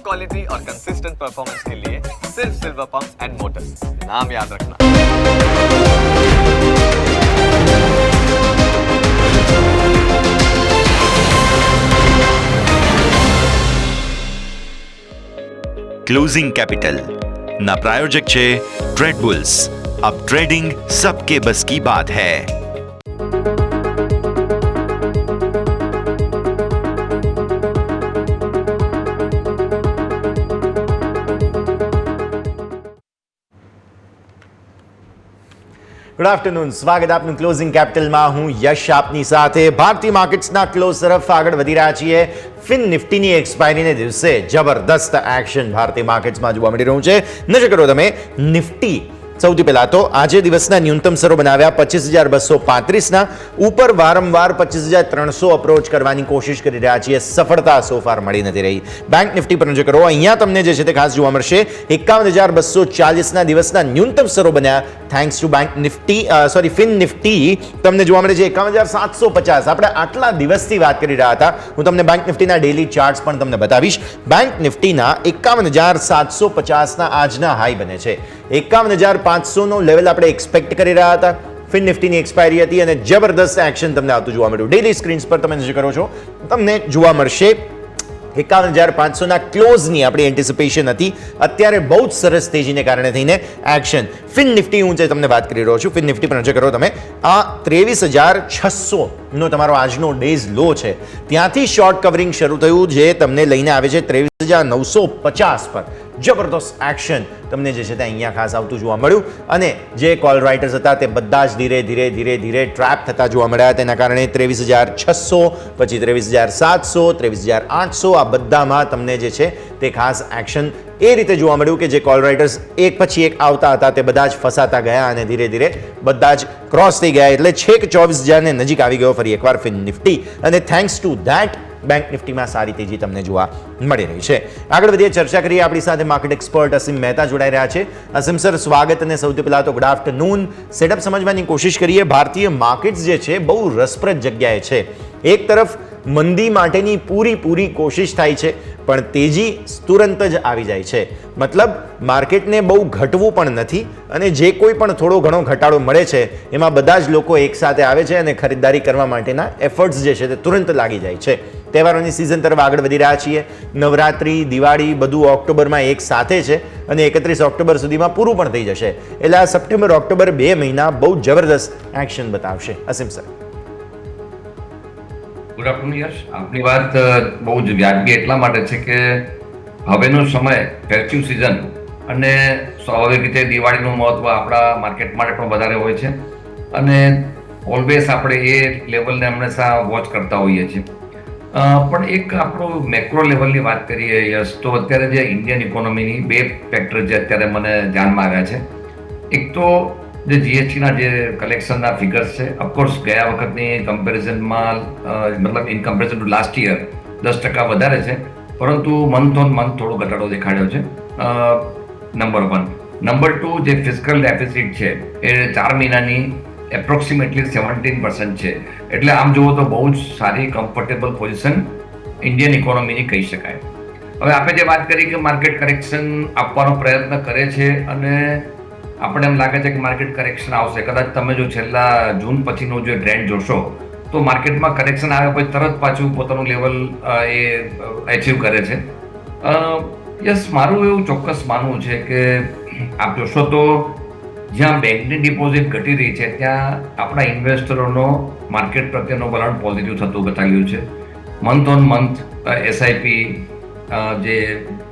Quality और consistent performance के लिए सिर्फ सिल्वर पंप्स एंड मोटर्स, नाम याद रखना। क्लोजिंग कैपिटल ना प्रायोजक छे ट्रेड बुल्स। अब ट्रेडिंग सबके बस की बात है। ગુડ આફ્ટરનૂન, સ્વાગત આપનું ક્લોઝિંગ કેપિટલમાં। હું યશ આપની સાથે। ભારતીય માર્કેટ્સના ક્લોઝ તરફ આગળ વધી રહ્યા છીએ। ફિન નિફ્ટીની એક્સપાયરીને દિવસે જબરદસ્ત એક્શન ભારતીય માર્કેટ્સમાં જોવા મળી રહ્યું છે। નજર કરો તમે નિફ્ટી। સૌથી પહેલા તો આજે દિવસના ન્યૂનતમ સ્તરો બનાવ્યા 25,235ના ઉપર વારંવાર 25,300 અપ્રોચ કરવાની કોશિશ કરી રહ્યા છીએ। સફળતા સોફાર મળી નથી રહી। બેંક નિફ્ટી પર નજર કરો, અહીંયા તમને જે છે તે ખાસ જોવા મળશે 51,240ના દિવસના ન્યૂનતમ સ્તરો બન્યા thanks to bank Nifty fin Nifty તમને જોવા મળે છે 51,750। આપણે આટલા દિવસથી વાત કરી રહ્યા હતા। હું તમને બેંક નિફ્ટીના ડેલી ચાર્ટ્સ પણ તમને બતાવીશ। બેંક નિફ્ટીના 51,750ના આજના હાઈ બને છે। 51,500નો લેવલ આપણે એક્સપેક્ટ કરી રહ્યા હતા। ફિન નિફ્ટીની એક્સપાયરી હતી અને જબરદસ્ત એક્શન તમને આવતું જોવા મળ્યું। ડેલી સ્ક્રીન્સ પર તમે નજર કરો છો, તમને જોવા મળશે 51,500ના ક્લોઝની આપણી એન્ટિસિપેશન હતી। અત્યારે બહુ જ સરસ તેજીને કારણે થઈને એક્શન ફિન નિફ્ટી હું તમને વાત કરી રહ્યો છું। ફિન નિફ્ટી પર નજર કરો તમે, આ 23,600નો તમારો આજનો ડેઝ લો છે। ત્યાંથી શોર્ટ કવરિંગ શરૂ થયું, જે તમને લઈને આવે છે 23,950 પર। જબરદસ્ત એક્શન તમને જે છે તે અહીંયા ખાસ આવતું જોવા મળ્યું અને જે કોલ રાઇટર્સ હતા તે બધા જ ધીરે ટ્રેપ થતા જોવા મળ્યા। તેના કારણે 23,600, પછી 23,700, 23,800 આ બધામાં તમને જે છે તે ખાસ એક્શન એ રીતે જોવા મળ્યું કે જે કોલ રાઇટર્સ એક પછી એક આવતા હતા તે બધા જ ફસાતા ગયા અને ધીરે બધા જ ક્રોસ થઈ ગયા। એટલે છેક 24,000ને નજીક આવી ગયો ફરી એકવાર ફિન નિફ્ટી અને થેન્ક્સ ટુ ધેટ બેંક નિફ્ટીમાં સારી તેજી તમને જોવા મળી રહી છે। આગળ વધીએ, ચર્ચા કરીએ। આપણી સાથે માર્કેટ એક્સપર્ટ અસીમ મહેતા જોડાઈ રહ્યા છે। અસીમ સર, સ્વાગત અને સૌથી પહેલા તો ગુડ આફ્ટરનૂન। સેટઅપ સમજવાની કોશિશ કરીએ। ભારતીય માર્કેટ્સ જે છે બહુ રસપ્રદ જગ્યાએ છે। એક તરફ મંદી માટેની પૂરી કોશિશ થાય છે, પણ તેજી તુરંત જ આવી જાય છે। મતલબ માર્કેટને બહુ ઘટવું પણ નથી અને જે કોઈ પણ થોડો ઘણો ઘટાડો મળે છે એમાં બધા જ લોકો એકસાથે આવે છે અને ખરીદારી કરવા માટેના એફર્ટ્સ જે છે તે તુરંત લાગી જાય છે। તહેવારોની સિઝન તરફ આગળ વધી રહ્યા છીએ। નવરાત્રી, દિવાળી બધું ઓક્ટોબરમાં એક સાથે છે અને 31 ઓક્ટોબર સુધીમાં પૂરું પણ થઈ જશે। એટલે આ સપ્ટેમ્બર ઓક્ટોબર 2 મહિના બહુ જબરદસ્ત એક્શન બતાવશે। અસીમ સર, ગુડ આફ્ટરનૂન યશ। આપની વાત બહુ જ વ્યાજબી એટલા માટે છે કે હવેનો સમય ફેસ્ટિવ સિઝન અને સ્વાભાવિક રીતે દિવાળીનું મહત્વ આપણા માર્કેટ માટે પણ વધારે હોય છે અને ઓલવેઝ આપણે એ લેવલને હંમેશા વોચ કરતા હોઈએ છીએ। પણ એક આપણું મેક્રો લેવલની વાત કરીએ યશ, તો અત્યારે જે ઇન્ડિયન ઇકોનોમીની બે ફેક્ટર જે અત્યારે મને ધ્યાનમાં આવ્યા છે। એક તો જે જીએસટીના જે કલેક્શનના ફિગર્સ છે, ઓફકોર્સ ગયા વખતની કમ્પેરિઝનમાં મતલબ in comparison two last year 10% વધારે છે, પરંતુ મંથ ઓન મંથ થોડો ઘટાડો દેખાડ્યો છે, નંબર 1। નંબર 2, જે ફિસ્કલ ડેફિસિટ છે એ 4 મહિનાની એપ્રોક્સિમેટલી 17% છે। એટલે આમ જુઓ તો બહુ જ સારી કમ્ફર્ટેબલ પોઝિશન ઇન્ડિયન ઇકોનોમીની કહી શકાય। હવે આપણે જે વાત કરી કે માર્કેટ કરેક્શન આપવાનો પ્રયત્ન કરે છે અને આપણે એમ લાગે છે કે માર્કેટ કરેક્શન આવશે। કદાચ તમે જો છેલ્લા જૂન પછીનો જે ટ્રેન્ડ જોશો તો માર્કેટમાં કરેક્શન આવે પછી તરત પાછું પોતાનું લેવલ એ એચીવ કરે છે। યસ, મારું એવું ચોક્કસ માનવું છે કે આપ જોશો તો જ્યાં બેંકની ડિપોઝિટ ઘટી રહી છે ત્યાં આપણા ઇન્વેસ્ટરોનો માર્કેટ પ્રત્યેનો વલણ પોઝિટિવ થતું બતાવ્યું છે। મંથ ઓન મંથ એસઆઈપી જે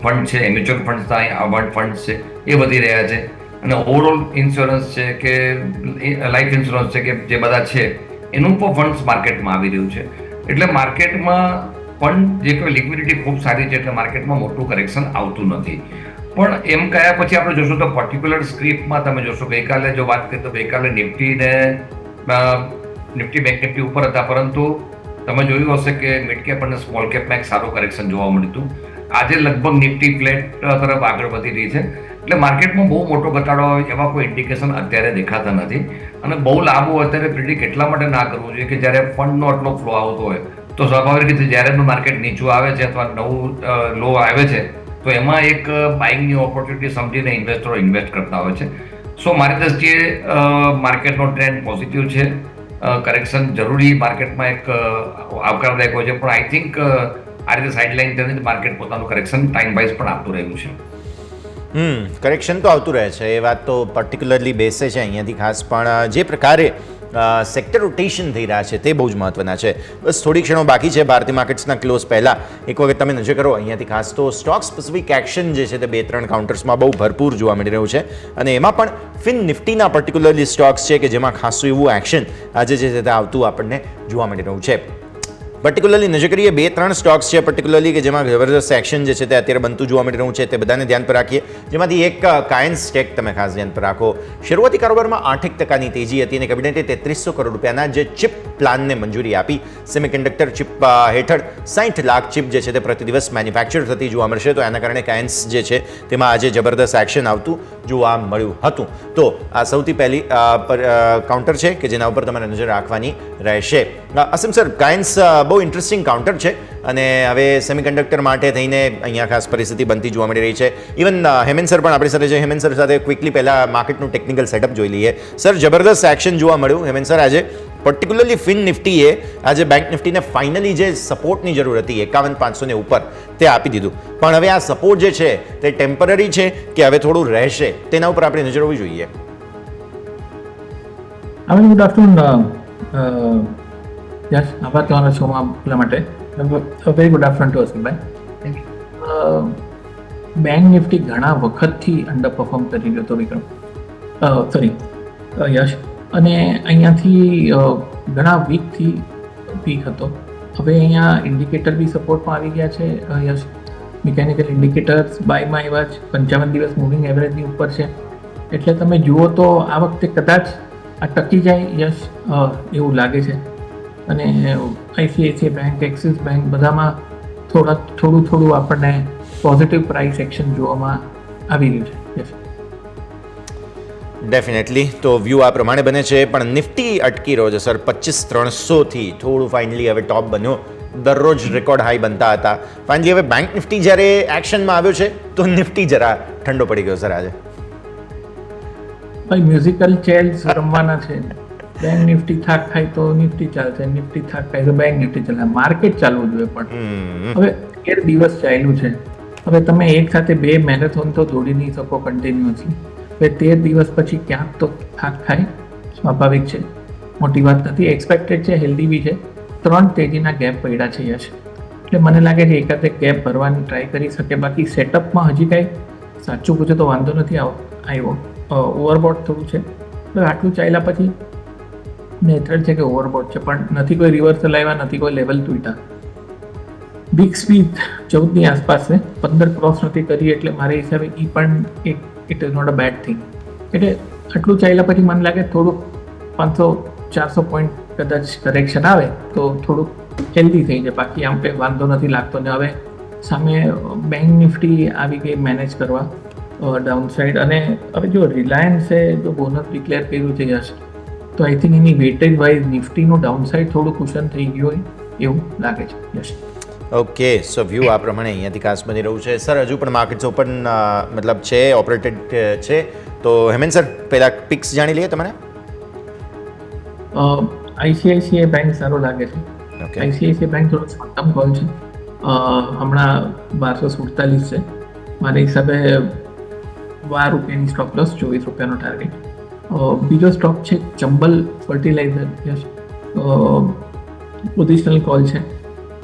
ફંડ છે, મ્યુચ્યુઅલ ફંડ છે એ વધી રહ્યા છે અને ઓવરઓલ ઇન્સ્યોરન્સ છે કે લાઈફ ઇન્સ્યોરન્સ છે કે જે બધા છે એનું પણ ફંડ્સ માર્કેટમાં આવી રહ્યું છે। એટલે માર્કેટમાં ફંડ જે કોઈ લિક્વિડિટી ખૂબ સારી છે એટલે માર્કેટમાં મોટું કરેક્શન આવતું નથી। પણ એમ કહ્યા પછી આપણે જોશું તો પર્ટિક્યુલર સ્ક્રિપ્ટમાં તમે જોશો ગઈકાલે જો વાત કરીએ તો ગઈકાલે નિફ્ટી બેંક નિફ્ટી ઉપર હતા, પરંતુ તમે જોયું હશે કે મિડ કેપ અને સ્મોલ કેપમાં એક સારું કરેક્શન જોવા મળ્યું હતું। આજે લગભગ નિફ્ટી ફ્લેટ તરફ આગળ વધી રહી છે। એટલે માર્કેટમાં બહુ મોટો ઘટાડો આવે એવા કોઈ ઇન્ડિકેશન અત્યારે દેખાતા નથી અને બહુ લાંબુ અત્યારે પ્રિડિક્ટ એટલા માટે ના કરવું જોઈએ કે જ્યારે ફંડનો આટલો ફ્લો આવતો હોય તો સ્વાભાવિક રીતે જ્યારે માર્કેટ નીચું આવે છે અથવા નવું લો આવે છે તો તો એમાં એક બાઇંગની ઓપોર્ચ્યુનિટી સમજીને ઇન્વેસ્ટરો ઇન્વેસ્ટ કરતા હોય છે. સો મારી દ્રષ્ટિએ માર્કેટનો ટ્રેન્ડ પોઝિટિવ છે. કરેક્શન જરૂરી માર્કેટમાં એક આવકારદાયક હોય છે, પણ આઈ થિંક આ રીતે સાઇડલાઇન થઈને માર્કેટ પોતાનું કરેક્શન ટાઈમ વાઇઝ પણ આપતું રહ્યું છે. કરેક્શન તો આવતું રહે છે, એ વાત તો પર્ટિક્યુલરલી બેસે છે અહીંયાથી ખાસ. પણ જે પ્રકારે સેક્ટર રોટેશન થઈ રહ્યા છે તે બહુ જ મહત્વના છે. બસ થોડી ક્ષણો બાકી છે ભારતીય માર્કેટ્સના ક્લોઝ પહેલાં. એક વખત તમે નજર કરો અહીંયાથી ખાસ તો સ્ટોક સ્પેસિફિક એક્શન જે છે તે 2-3 કાઉન્ટર્સમાં બહુ ભરપૂર જોવા મળી રહ્યું છે. અને એમાં પણ ફિન નિફ્ટીના પર્ટિક્યુલરલી સ્ટોક્સ છે કે જેમાં ખાસું એવું એક્શન આજે જે છે તે આવતું આપણને જોવા મળી રહ્યું છે. પર્ટિક્યુલરલી નજર કરીએ 2-3 સ્ટોક્સ છે પર્ટિક્યુલરલી કે જેમાં જબરદસ્ત એક્શન જે છે તે અત્યારે બનતું જોવા મળી રહ્યું છે, તે બધાને ધ્યાન પર રાખીએ. જેમાંથી એક કાયન્સ ટેક તમે ખાસ ધ્યાન પર રાખો. શરૂઆતી કારોબારમાં 8% તેજી હતી અને કેબિનેટે 3300 કરોડ રૂપિયાના જે ચિપ પ્લાનને મંજૂરી આપી. સેમિકન્ડક્ટર ચિપ હેઠળ 60 લાખ ચિપ જે છે તે પ્રતિ દિવસ મેન્યુફેક્ચર થતી જોવા મળશે. તો એના કારણે કાયન્સ જે છે તેમાં આજે જબરદસ્ત એક્શન આવતું જોવા મળ્યું હતું. તો આ સૌથી પહેલી કાઉન્ટર છે કે જેના ઉપર તમારે નજર રાખવાની રહેશે. અસીમ સર, કાયન્સ બહુ ઇન્ટરેસ્ટિંગ કાઉન્ટર છે અને હવે સેમિકન્ડક્ટર માટે થઈને અહીંયા ખાસ પરિસ્થિતિ બનતી જોવા મળી રહી છે. ઇવન હેમેન સર પણ આપણી સાથે છે. હેમેન સર સાથે ક્વિકલી પહેલાં માર્કેટનું ટેકનિકલ સેટઅપ જોઈ લઈએ. સર, જબરદસ્ત એક્શન જોવા મળ્યું હેમેન સર આજે. પર્ટિક્યુલરલી ફિન નિફ્ટીએ આજે બેંક નિફ્ટીને ફાઇનલી જે સપોર્ટની જરૂર હતી 51,500 ઉપર તે આપી દીધું. પણ હવે આ સપોર્ટ જે છે તે ટેમ્પરરી છે કે હવે થોડું રહેશે, તેના ઉપર આપણે નજર હોવી જોઈએ. ગુડ આફ્ટરનૂન યસ, આભાર તમારા શોમાં આપવા માટે. વેરી ગુડ આફ્ટરનૂન ટુ અસીમભાઈ. બેંક નિફ્ટી ઘણા વખતથી અંડર પરફોર્મ કરી રહ્યો હતો વિક્રમ, સોરી યશ, અને અહીંયાથી ઘણા વીકથી વીક હતો. હવે અહીંયા ઇન્ડિકેટર બી સપોર્ટમાં આવી ગયા છે યશ. મિકેનિકલ ઇન્ડિકેટર્સ બાયમાં એવા જ 55 દિવસ મૂવિંગ એવરેજની ઉપર છે. એટલે તમે જુઓ તો આ વખતે કદાચ આ ટકી જાય યશ એવું લાગે છે. અને આઈસીઆઈસીઆઈ બેંક, એક્સિસ બેંક બધામાં થોડું આપણને પોઝિટિવ પ્રાઇસ એક્શન જોવામાં આવી રહ્યું છે. Yes, definitely. તો વ્યૂ આ પ્રમાણે બને છે. પણ નિફ્ટી અટકી રહ્યો છે સર 25,300થી. થોડું ફાઇનલી હવે ટોપ બન્યો. દરરોજ રેકોર્ડ હાઈ બનતા હતા. ફાઇનલી હવે બેંક નિફ્ટી જ્યારે એક્શનમાં આવ્યો છે તો નિફ્ટી જરા ઠંડો પડી ગયો સર આજે. ભાઈ મ્યુઝિકલ ચેર્સ રમવાના છે. બેંક નિફ્ટી થાક ખાય તો નિફ્ટી ચાલશે, નિફ્ટી થાક ખાય તો બેંક નિફ્ટી ચાલે. માર્કેટ ચાલવું જોઈએ. પણ હવે 13 દિવસ ચાલ્યું છે. હવે તમે એક સાથે 2 મેરેથોન તો દોડી નહીં શકો કન્ટિન્યુઅસલી. હવે 13 દિવસ પછી ક્યાંક તો થાક ખાય, સ્વાભાવિક છે, મોટી વાત નથી. એક્સપેક્ટેડ છે, હેલ્ધી બી છે. 3 તેજીના ગેપ પડ્યા છે યશ. એટલે મને લાગે છે એકાદે ગેપ ભરવાની ટ્રાય કરી શકે. બાકી સેટઅપમાં હજી કાંઈ સાચું પૂછે તો વાંધો નથી આવ્યો. ઓવરબોટ થોડું છે. હવે આટલું ચાલ્યા પછી નેચરલ છે કે ઓવરબોટ છે, પણ નથી કોઈ રિવર્સલ આવ્યા, નથી કોઈ લેવલ તૂટ્યા. બિગ સ્પીડ 14ની આસપાસ છે, 15 ક્રોસ નથી કરી. એટલે મારા હિસાબે એ પણ એક it is not a bad thing. એટલે આટલું ચાલ્યા પછી મને લાગે થોડુંક 500-400 પોઈન્ટ કદાચ કરેક્શન આવે તો થોડુંક હેલ્ધી થઈ જાય. બાકી આમ કંઈ વાંધો નથી લાગતો. ને હવે સામે બેંક નિફ્ટી આવી ગઈ મેનેજ કરવા ડાઉન સાઇડ. અને હવે જો રિલાયન્સે જો બોનસ ડિક્લેર કર્યું છે યશ, તો આઈ થિંક એની વેટેજ વાઇઝ નિફ્ટીનું ડાઉન સાઇડ થોડું કુશન થઈ ગયું હોય એવું લાગે છે યશ. ઓકે, સો વ્યૂ આ પ્રમાણે અહીંયાથી ખાસ બની રહ્યું છે. સર, હજુ પણ માર્કેટ્સ ઓપન મતલબ છે, ઓપરેટેડ છે. તો હેમેન સર, પહેલાં પિક્સ જાણી લઈએ તમારે. આઈસીઆઈસીઆઈ બેંક સારો લાગે છે. આઈસીઆઈસીઆઈ બેંક થોડો શોર્ટ ટર્મ કોલ છે. હમણાં 1247 છે. મારા હિસાબે 12 રૂપિયાની સ્ટોક લોસ, 24 રૂપિયાનો ટાર્ગેટ. બીજો સ્ટોક છે Chambal fertiliser. Yes, positional call છે.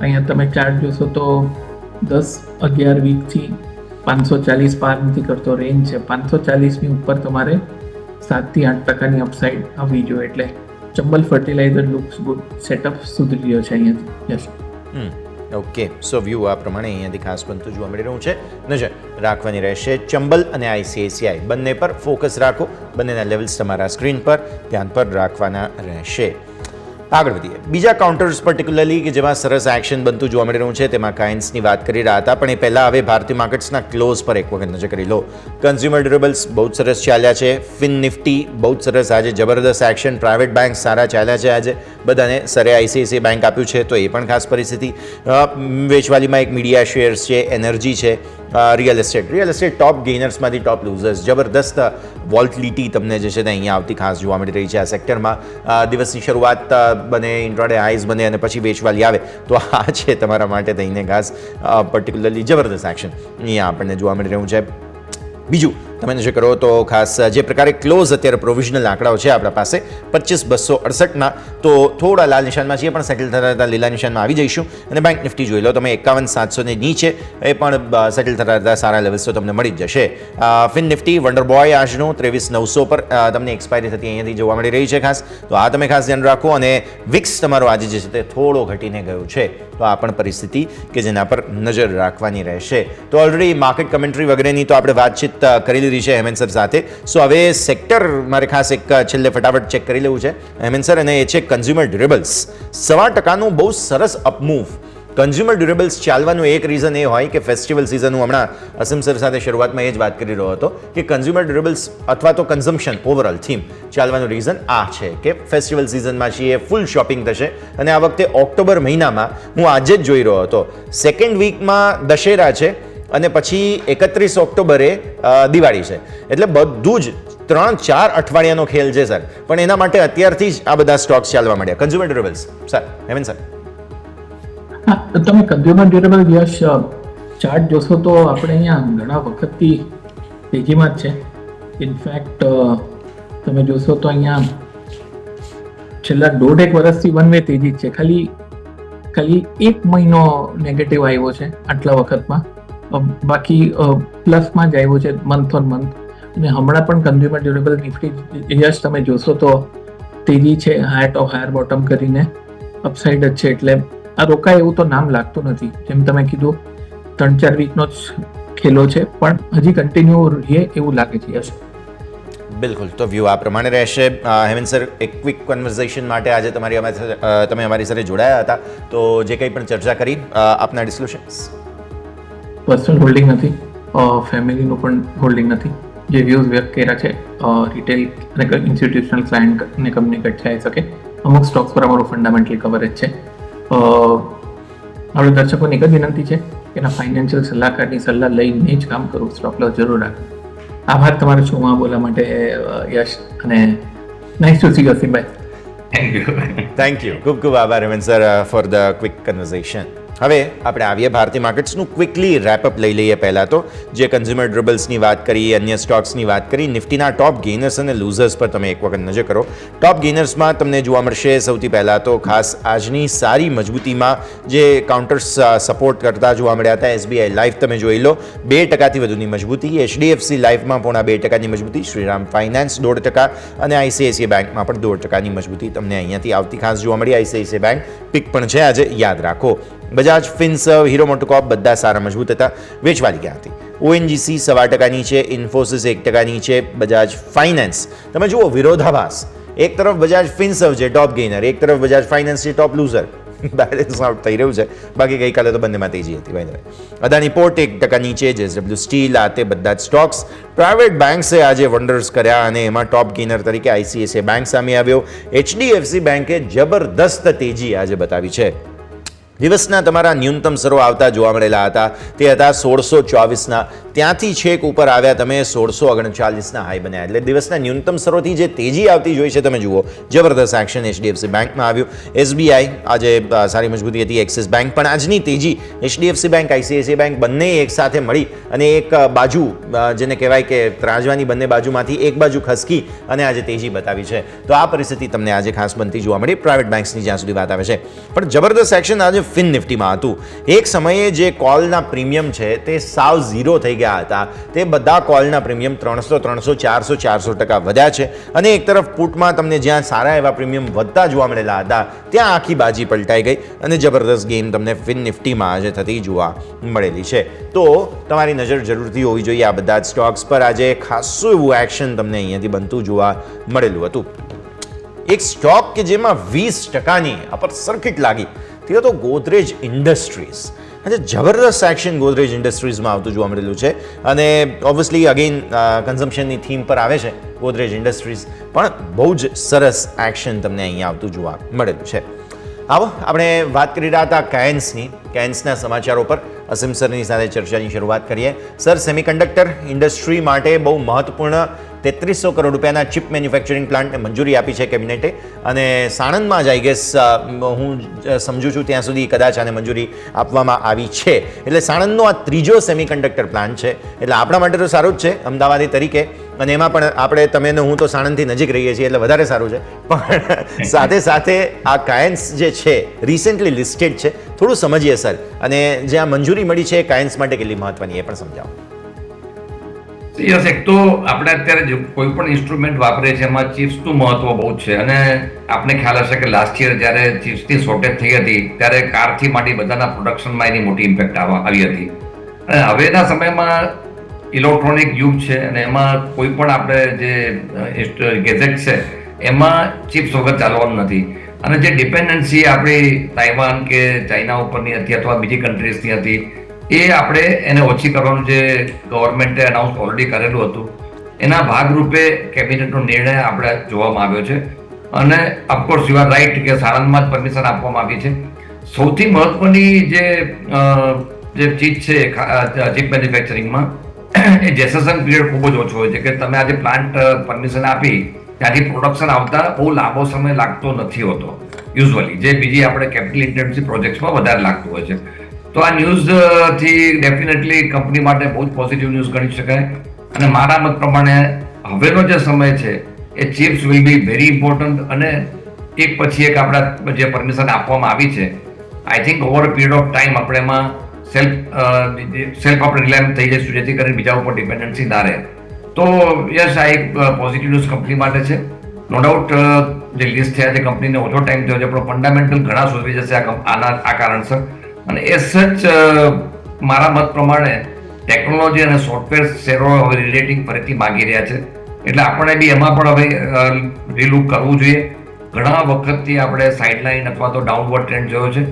અહીંયા તમે ચાર્ટ જોશો તો 10-11 વીકથી 540 પાર નથી કરતો. રેન્જ છે 540ની ઉપર તમારે 7-8% અપસાઇડ આવવી જોઈએ. એટલે Chambal fertiliser looks good. Setup સુધરી રહ્યો છે અહીંયાથી. યસ. ઓકે, સો વ્યૂ આ પ્રમાણે અહીંયાથી ખાસ બનતું જોવા મળી રહ્યું છે. નજર રાખવાની રહેશે ચંબલ અને આઈસીઆઈસીઆઈ બંને પર ફોકસ રાખો. બંનેના લેવલ્સ તમારા સ્ક્રીન પર ધ્યાન પર રાખવાના રહેશે. આગળ વધીએ બીજા કાઉન્ટર્સ પર્ટિક્યુલરલી કે જેમાં સરસ એક્શન બનતું જોવા મળી રહ્યું છે તેમાં કાઇન્સની વાત કરી રહ્યા હતા, પણ એ પહેલાં હવે ભારતીય માર્કેટ્સના ક્લોઝ પર એક વખત નજર કરી લો. કન્ઝ્યુમર ડ્યુરેબલ્સ બહુ જ સરસ ચાલ્યા છે, ફિન નિફ્ટી બહુ જ સરસ આજે જબરદસ્ત એક્શન, પ્રાઇવેટ બેંક સારા ચાલ્યા છે આજે બધાને, સરે આઈસીઆઈસીઆઈ બેંક આપ્યું છે તો એ પણ ખાસ પરિસ્થિતિ. વેચવાલીમાં એક મીડિયા શેર્સ છે, એનર્જી છે, રિયલ એસ્ટેટ ટોપ ગેઇનર્સમાંથી ટોપ લૂઝર્સ, જબરદસ્ત વોલ્ટિલિટી તમને જે છે તે અહીંયા આવતી ખાસ જોવા મળી રહી છે આ સેક્ટરમાં. દિવસની શરૂઆત બને, ઇન્ટ્રાડે હાઈઝ બને અને પછી વેચવાલી આવે તો આ છે તમારા માટે થઈને ખાસ પર્ટિક્યુલરલી જબરદસ્ત એક્શન અહીંયા આપણને જોવા મળી રહ્યું છે. બીજું તમે નજર કરો તો ખાસ જે પ્રકારે ક્લોઝ અત્યારે પ્રોવિઝનલ આંકડાઓ છે આપણા પાસે 25,268ના, તો થોડા લાલ નિશાનમાં છીએ પણ સેટલ થતા લીલા નિશાનમાં આવી જઈશું. અને બેંક નિફ્ટી જોઈ લો તમે 51,700 નીચે, એ પણ સેટલ થતા સારા લેવલ્સ તો તમને મળી જ જશે. ફિન નિફ્ટી વન્ડર બોય આજનું 23,900 પર તમને એક્સપાયરી થતી અહીંયાથી જોવા મળી રહી છે ખાસ, તો આ તમે ખાસ ધ્યાન રાખો. અને વિક્સ તમારો આજે જે છે તે થોડો ઘટીને ગયો છે, તો આ પણ પરિસ્થિતિ કે જેના પર નજર રાખવાની રહેશે. તો ઓલરેડી માર્કેટ કમેન્ટ્રી વગેરેની તો આપણે વાતચીત કરી લીધી છે હેમંત સર સાથે. સો હવે સેક્ટર મારે ખાસ એક છેલ્લે ફટાફટ ચેક કરી લેવું છે હેમંત સર, અને એ છે કન્ઝ્યુમર ડ્યુરેબલ્સ. 1.5% બહુ સરસ અપમૂવ. કન્ઝ્યુમર ડ્યુરેબલ્સ ચાલવાનું એક રીઝન એ હોય કે ફેસ્ટિવલ સિઝન, હું હમણાં અસીમ સર સાથે શરૂઆતમાં એ જ વાત કરી રહ્યો હતો કે કન્ઝ્યુમર ડ્યુરેબલ્સ અથવા તો કન્ઝમ્પશન ઓવરઓલ થીમ ચાલવાનું રીઝન આ છે કે ફેસ્ટિવલ સિઝનમાં છીએ, ફૂલ શોપિંગ થશે. અને આ વખતે ઓક્ટોબર મહિનામાં હું આજે જ જોઈ રહ્યો હતો, સેકન્ડ વીકમાં દશેરા છે અને પછી 31 ઓક્ટોબરે દિવાળી છે, એટલે બધું જ 3-4 અઠવાડિયાનો ખેલ છે સર. પણ એના માટે અત્યારથી જ આ બધા સ્ટોક્સ ચાલવા માંડ્યા consumer durables. Sir Hemant sir. હા, તમે કન્ઝ્યુમર ડ્યુરેબલ યશ ચાર્ટ જોશો તો આપણે અહીંયા ઘણા વખતથી તેજીમાં જ છે. ઇનફેક્ટ તમે જોશો તો અહીંયા છેલ્લા 1.5 વર્ષથી વન વે તેજી જ છે. ખાલી 1 મહિનો નેગેટિવ આવ્યો છે આટલા વખતમાં, બાકી પ્લસમાં જ આવ્યો છે મંથ ઓન મંથ. અને હમણાં પણ કન્ઝ્યુમર ડ્યુરેબલ નિફ્ટી યશ તમે જોશો તો તેજી છે, હાયર ટોપ હાયર બોટમ કરીને અપસાઇડ જ છે. એટલે આ રોકાય એવું તો નામ લાગતું નથી. જેમ તમે કીધું 3-4 વીકનો જ ખેલો છે, પણ હજી કન્ટિન્યુ રહે એવું લાગે છે યશ. બિલકુલ, તો વ્યૂ આ પ્રમાણે રહેશે. હેમંત સર, એક ક્વિક કન્વર્ઝેશન માટે આજે તમે અમારી સાથે જોડાયા હતા, તો જે કંઈ પણ ચર્ચા કરી આપના ડિસ્ક્લોશન્સ. પર્સનલ હોલ્ડિંગ નથી, ફેમિલીનું પણ હોલ્ડિંગ નથી. જે વ્યૂઝ વ્યક્ત કર્યા છે રિટેલ અને ઇન્સ્ટિટ્યુશનલ ક્લાયન્ટને કમ્યુનિકેટ થઈ શકે. અમુક સ્ટોક્સ પર અમારું ફંડામેન્ટલી કવરેજ છે. આપણે દર્શકોને એક જ વિનંતી છે કે એના ફાઇનાન્શિયલ સલાહકારની સલાહ લઈને જ કામ કરવું, સ્ટોપ લોસ જરૂર રાખવું. આભાર તમારો શું બોલવા માટે યશ, અને નાઇસ ટુ સી યુ અસીમભાઈ. થેન્ક યુ, ખૂબ ખૂબ આભાર Hemant sir for the quick conversation. હવે આપણે આવીએ ભારતીય માર્કેટ્સનું ક્વિકલી રેપઅપ લઈ લઈએ. પહેલાં તો જે કન્ઝ્યુમર ડ્યુરેબલ્સની વાત કરી, અન્ય સ્ટોક્સની વાત કરી, નિફ્ટીના ટોપ ગેઇનર્સ અને લૂઝર્સ પર તમે એક વખત નજર કરો. ટોપ ગેઇનર્સમાં તમને જોવા મળશે સૌથી પહેલાં તો ખાસ આજની સારી મજબૂતીમાં જે કાઉન્ટર્સ સપોર્ટ કરતા જોવા મળ્યા હતા. એસબીઆઈ લાઈફ તમે જોઈ લો 2%થી વધુની મજબૂતી, એચડીએફસી લાઈફમાં 0.5%ની મજબૂતી, શ્રીરામ ફાઇનાન્સ 1.5% અને આઈસીઆઈસીઆઈ બેંકમાં પણ 1.5%ની મજબૂતી તમને અહીંયાથી આવતી ખાસ જોવા મળી. આઈસીઆઈસીઆઈ બેંક પીક પણ છે આજે, યાદ રાખો. બજાજ ફિનસર્વ, હીરો મોટોકોર્પ બધા સારા મજબૂત હતા. વેચવાલી ક્યાં હતી? ઓએનજીસી 1.25% નીચે, ઇન્ફોસિસ 1% નીચે, બજાજ ફાઇનાન્સ તમે જુઓ વિરોધાભાસ. એક તરફ બજાજ ફિનસર્વ છે ટોપ ગેઇનર, એક તરફ બજાજ ફાઇનાન્સ છે ટોપ લૂઝર. બેલેન્સ આઉટ થઈ રહ્યું છે. બાકી ગઈકાલે તો બંનેમાં તેજી હતી. ભાઈ અદાની પોર્ટ 1% નીચે, જેએસડબલ્યુ સ્ટીલ, આ તે બધા જ સ્ટોક્સ. પ્રાઇવેટ બેંક્સે આજે વન્ડર્સ કર્યા અને એમાં ટોપ ગેઇનર તરીકે આઈસીઆઈસીઆઈ બેંક સામે આવ્યો. એચડીએફસી બેંકે જબરદસ્ત તેજી આજે બતાવી છે. દિવસના તમારા ન્યૂનતમ સરો આવતા જોવા મળેલા હતા, તે હતા 1624ના, ત્યાંથી છેક ઉપર આવ્યા તમે 1639ના હાઈ બન્યા. એટલે દિવસના ન્યૂનતમ સરોથી જે તેજી આવતી જોઈ છે તમે જુઓ, જબરદસ્ત એક્શન એચડીએફસી બેંકમાં આવ્યું. એસબીઆઈ આજે સારી મજબૂતી હતી, એક્સિસ બેંક પણ આજની તેજી, એચડીએફસી બેંક, આઈસીઆઈસીઆઈ બેંક બંને એક સાથે મળી અને એક બાજુ જેને કહેવાય કે ત્રાજવાની બંને બાજુમાંથી એક બાજુ ખસકી અને આજે તેજી બતાવી છે. તો આ પરિસ્થિતિ તમને આજે ખાસ બનતી જોવા મળી પ્રાઇવેટ બેંક્સની જ્યાં સુધી વાત આવે છે. પણ જબરદસ્ત એક્શન આજે ફિન નિફ્ટીમાં હતું. એક સમયે જે કોલના પ્રીમિયમ છે તે સાવ ઝીરો થઈ ગયા હતા, તે બધા કોલના પ્રીમિયમ 300, 400% વધ્યા છે. અને એક તરફ પુટમાં તમને જ્યાં સારા એવા પ્રીમિયમ વધતા જોવા મળેલા હતા, ત્યાં આખી બાજી પલટાઈ ગઈ અને જબરદસ્ત ગેઇન તમને ફિન નિફ્ટીમાં આજે થતી જોવા મળેલી છે. તો તમારી નજર જરૂરથી હોવી જોઈએ આ બધા જ સ્ટોક્સ પર. આજે ખાસું એવું એક્શન તમને અહીંયાથી બનતું જોવા મળેલું હતું. એક સ્ટોક કે જેમાં 20%ની અપર સર્કિટ લાગી તે હતો ગોદરેજ ઇન્ડસ્ટ્રીઝ. આજે જબરદસ્ત એક્શન ગોદરેજ ઇન્ડસ્ટ્રીઝમાં આવતું જોવા મળેલું છે અને ઓબ્વિયસલી અગેન કન્ઝમ્પશનની થીમ પર આવે છે ગોદરેજ ઇન્ડસ્ટ્રીઝ, પણ બહુ જ સરસ એક્શન તમને અહીંયા આવતું જોવા મળેલું છે. આવો આપણે વાત કરી રહ્યા હતા કેન્સના સમાચારો પર. અસીમ સરની સાથે ચર્ચાની શરૂઆત કરીએ. સર, સેમિકન્ડક્ટર ઇન્ડસ્ટ્રી માટે બહુ મહત્વપૂર્ણ 3300 કરોડ રૂપિયાના ચિપ મેન્યુફેક્ચરિંગ પ્લાન્ટને મંજૂરી આપી છે કેબિનેટે, અને સાણંદમાં જ આઈ ગેસ હું સમજુ છું ત્યાં સુધી કદાચ આને મંજૂરી આપવામાં આવી છે. એટલે સાણંદનો આ ત્રીજો સેમિકન્ડક્ટર પ્લાન્ટ છે, એટલે આપણા માટે તો સારું જ છે અમદાવાદી તરીકે, અને એમાં પણ આપણે તમે ને હું તો સાણંદથી નજીક રહીએ છીએ એટલે વધારે સારું છે. પણ સાથે સાથે આ કાયન્સ જે છે રિસેન્ટલી લિસ્ટેડ છે, થોડું સમજીએ સર, અને જે આ મંજૂરી મળી છે કાયન્સ માટે કેટલી મહત્વની એ પણ સમજાવો. યસ, એક તો આપણે અત્યારે જે કોઈ પણ ઇન્સ્ટ્રુમેન્ટ વાપરીએ છીએ એમાં ચિપ્સનું મહત્વ બહુ જ છે, અને આપને ખ્યાલ હશે કે લાસ્ટ યર જ્યારે ચિપ્સની શોર્ટેજ થઈ હતી ત્યારે કારથી માંડી બધાના પ્રોડક્શનમાં એની મોટી ઇમ્પેક્ટ આવી હતી. અને હવેના સમયમાં ઇલેક્ટ્રોનિક યુગ છે અને એમાં કોઈ પણ આપણે જે ગેજેટ છે એમાં ચિપ્સ વગર ચાલવાનું નથી. અને જે ડિપેન્ડન્સી આપણી તાઇવાન કે ચાઇના ઉપરની હતી અથવા બીજી કન્ટ્રીઝની હતી એ આપણે એને ઓછી કરવાનું જે ગવર્મેન્ટે અનાઉન્સ ઓલરેડી કરેલું હતું એના ભાગરૂપે કેબિનેટનો નિર્ણય આપણે જોવામાં આવ્યો છે. અને ઓફકોર્સ યુ આર રાઈટ કે સાણંદમાં જ પરમિશન આપવામાં આવી છે. સૌથી મહત્વની જે ચીજ છે ચિપ મેન્યુફેક્ચરિંગમાં એ જેસેશન પીરિયડ ખૂબ જ ઓછો હોય છે, કે તમે આજે પ્લાન્ટ પરમિશન આપી ત્યાંથી પ્રોડક્શન આવતા બહુ લાંબો સમય લાગતો નથી હોતો યુઝ્યુઅલી, જે બીજી આપણે કેપિટલ ઇન્ટેન્સિવ પ્રોજેક્ટ્સમાં વધારે લાગતું હોય છે. તો આ ન્યૂઝથી ડેફિનેટલી કંપની માટે બહુ જ પોઝિટિવ ન્યૂઝ ગણી શકાય. અને મારા મત પ્રમાણે હવેનો જે સમય છે એ chips will be very important, અને એક પછી એક આપણા જે પરમિશન આપવામાં આવી છે I think over a period of time આપણે એમાં સેલ્ફ આપણે રિલાયન્સ થઈ જઈશું, જેથી કરીને બીજા ઉપર ડિપેન્ડન્સી ના રહે. તો યસ, આ એક પોઝિટિવ ન્યૂઝ કંપની માટે છે. નો ડાઉટ જે લિસ્ટ થયા છે કંપનીને ઓછો ટાઈમ થયો છે, પણ ફંડામેન્ટલ ઘણા સુધરી જશે આ કારણસર. અને એ સચ મારા મત પ્રમાણે ટેકનોલોજી અને સોફ્ટવેર શેરો હવે રિલેટિંગ ફરીથી માગી રહ્યા છે, એટલે આપણે બી એમાં પણ હવે રીલુક કરવું જોઈએ. ઘણા વખતથી આપણે સાઇડલાઇન અથવા તો ડાઉનવર્ડ ટ્રેન્ડ જોયો છે.